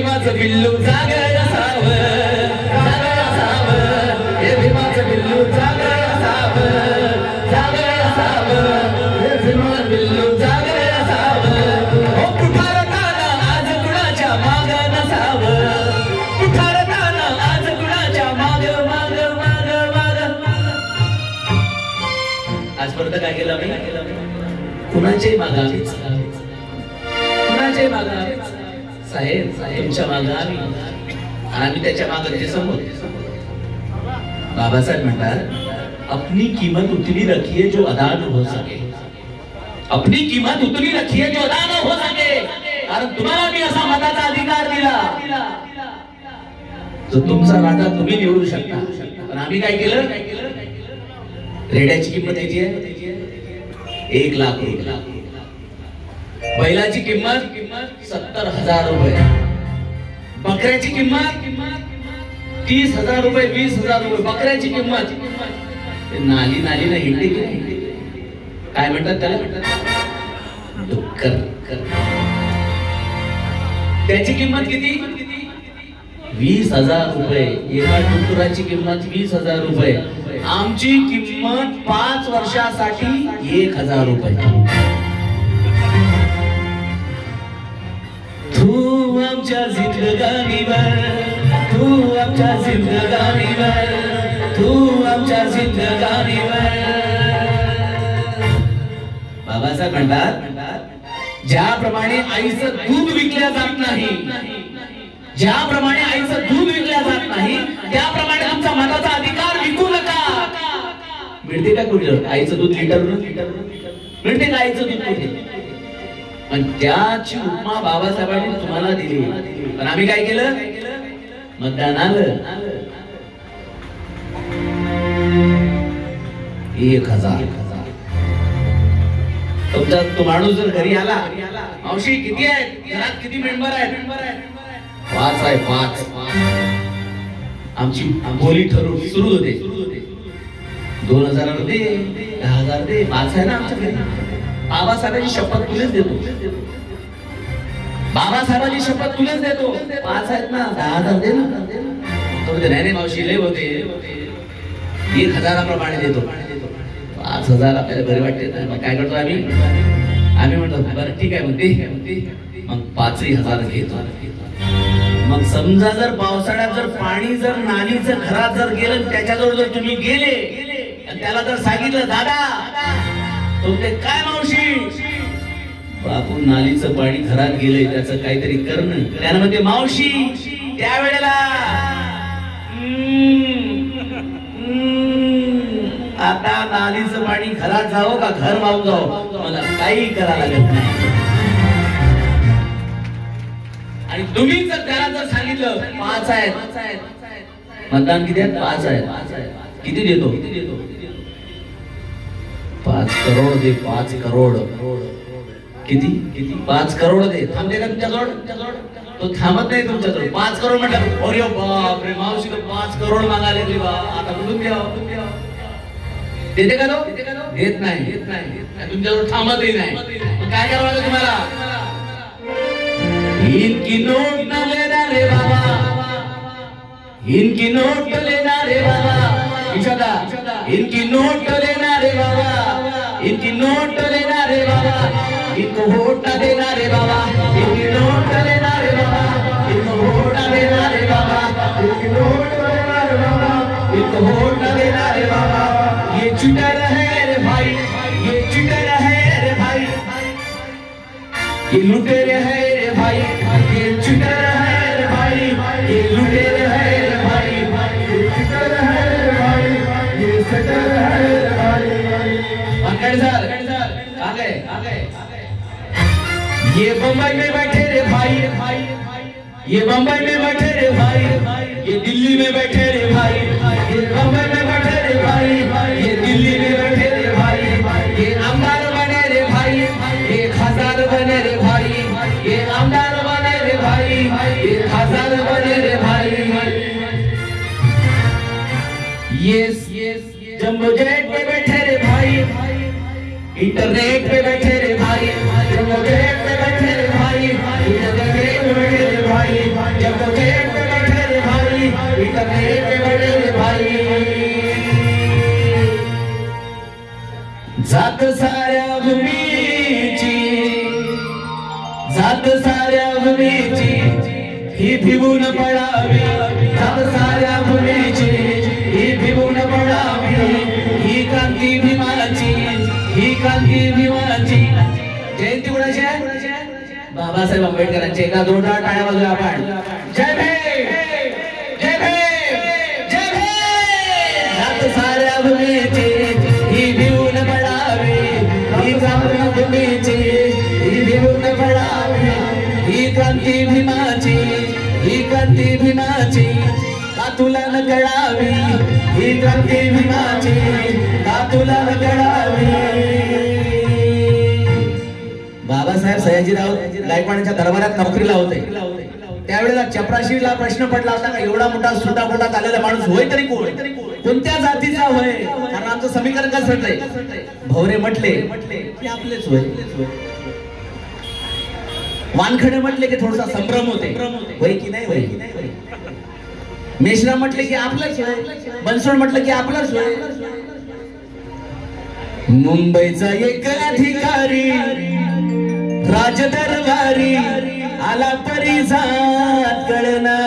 भीमाचं बिल्लू जागर असावं, जागर असावं, हे भीमाचं बिल्लू जागर असावं, जागर असावं, हे भीमाचं बिल्लू जागर असावं. हो पुकारताना आज कुणाच्या माग नसावं, पुकारताना आज कुणाच्या माग माग माग माग. आजपर्यंत काय केलं मी? कुणाच्याही माग आम्हीच, कुणाच्याही माग आम्हीच. साहेब तुमच्या माग आम्ही त्याच्या माग ते समोर. बाबासाहेब म्हणतात अपनी कीमत उतनी रखिए जो अदा न हो सके, अपनी कीमत उतनी रखिए जो अदा न हो सके. कारण तुम्हाला मी असा मताचा अधिकार दिला तो तुमचा राजा तुम्ही निवडू शकता. पण आम्ही काय केलं? रेड्याची किंमत किती आहे? 1 लाख रुपये. बैलाची किंमत 70,000 रुपये. बकऱ्याची किंमत 30,000 रुपये, 20,000 रुपये बकऱ्याची किंमत. नाली नाली ना हिंडी काय म्हणतात त्याला? डुक्कर. त्याची किंमत किती? 20,000 रुपये. एका डुक्कराची किंमत 20,000 रुपये. आमची किंमत 5 वर्षासाठी 1,000 रुपये. तू आमच्या जिंदगानीवर, तू आमच्या जिंदगानीवर, तू आमच्या जिंदगानीवर. बाबासाहेब म्हणतात ज्याप्रमाणे आईचं दूध विकल्या जात नाही, ज्याप्रमाणे आईचं दूध विकल्या जात नाही त्याप्रमाणे आमचा मताचा अधिकार विकू नका. मिळते का कुठलं आईचं दूध? लिटर मिळते का आईचं दूध कुठे? पण त्याची उपमा बाबासाहेबांनी तुम्हाला दिली. पण आम्ही काय केलं? मतदान आलं 1,000. तुमचा तो माणूस जर घरी आला, मावशी किती आहेत घरात, किती मेंबर आहेत? 5 आहे. 5. आमची बोली ठरवून सुरू होते. 2,000 दे, 10,000 दे. 5 आहे ना आमच्या घरी. बाबासाहेबांची शपथ तुलेच देतो, बाबासाहेबांची शपथ तुलेच देतो. 5 आहेत ना, 10,000 दे ना. तो नाही मावशी लय होते, 1,000 प्रमाणे देतो. 5,000 आपल्याला बरे वाटते ना. मग काय करतो आम्ही म्हणतो बरं ठीक आहे म्हणते, मग 5,000 घेतो. मग समजा जर पावसाळ्यात जर पाणी जर नालीचं घरात जर गेलं, त्याच्याजवळ जर तुम्ही गेले आणि त्याला जर सांगितलं दादा तो ते काय मावशी बापू नालीचं पाणी घरात गेलंय त्याचं काहीतरी करणं, त्यानं म्हणते मावशी त्यावेळेला आता नालीचं पाणी घरात जावं का घर वाहून जावं मला काही करायला लागत नाही. आणि तुम्ही जर त्याला जर सांगितलं 5 आहेत, मतदान किती आहेत? 5 आहेत. किती देतो? 5 करोड दे. 5 करोड किती? 5 करोड दे. थांबते का तुमच्याजवळ? तो थांबत नाही तुमच्याजवळ. 5 करोड म्हटलं अरे बाप रे मावशी तो 5 करोड मागायला देवा, आता कुठून द्यावं? देते का तो? देत नाही. तुमच्याजवळ थांबतही नाही. काय करावं लागेल तुम्हाला? इनकी नोट न लेना रे बाबा, इनकी नोट लेना रे बाबा. इनकी नोट लेना रे बाबा, इनकी नोट लेना रे बाबा. इनको वोट न देना रे बाबा, इनकी नोट लेना रे बाबा. इनको वोट न देना रे बाबा, इनकी नोट लेना रे बाबा. इनको वोट न देना रे बाबा. ये चुटर है रे भाई, ये चुटर है रे भाई, ये लुटेरे है रे भाई, ये चुटर है रे भाई, ये लुटेरे है रे भाई, ये चुटर है रे भाई, ये सटर है रे भाई. अंकल सर आ गए. ये बंबई में बैठे रे भाई, ये बंबई में बैठे रे भाई, ये दिल्ली में बैठे रे भाई, ये बंबई में बैठे रे भाई, ये दिल्ली में बैठे रे भाई, ये आमदार बने रे भाई, ये खासदार बने रे भाई, ये आमदार बने रे भाई, ये खासदार बने रे भाई. ये जम्बो जेट पे बैठे रे भाई, इंटरनेट पे बैठे रे भाई, जम्बो जेट पे बैठे रे भाई, इंटरनेट पे बैठे रे भाई, जब जेठ बैठे रे भाई इतने बड़े रे भाई जात साऱ्या भूमीची जात साऱ्या भूमीची ही भिवून पडावी जात साऱ्या भूमीची ही भिवून पडावी ही क्रांती भीमाची ही क्रांती भीमाची जयंती कुणाची आहे बाबासाहेब आंबेडकरांची एका जोरदार टाळ्या वाजवूया आपण जय भीम जय भीम जय भीम जात साऱ्या भूमीची ही भिवून पडावी ही क्रांती भूमीची ही भिवून पडावी ही क्रांती भीमाची ही क्रांती भीमाची का तुला न कळावी ही क्रांती भीमाची का तुला न कळावी बाबासाहेब सयाजीराव गायकवाडांच्या दरबारात नोकरीला होते त्यावेळेला चपराशीला प्रश्न पडला होता का एवढा मोठा सुटापोटात आलेला माणूस होय तरी कोण कोणत्या जातीचा होय कारण आमचं समीकरण कसं ठरलंय भवरे म्हटले की आपलेच होय वानखडे म्हटले की थोडासा संभ्रम होते होय की नाही होय मेश्राम म्हटले की आपलंच होय बनसोड म्हटलं की आपलंच होय मुंबईचा एक अधिकारी राजदरबारी आला परिजात कळना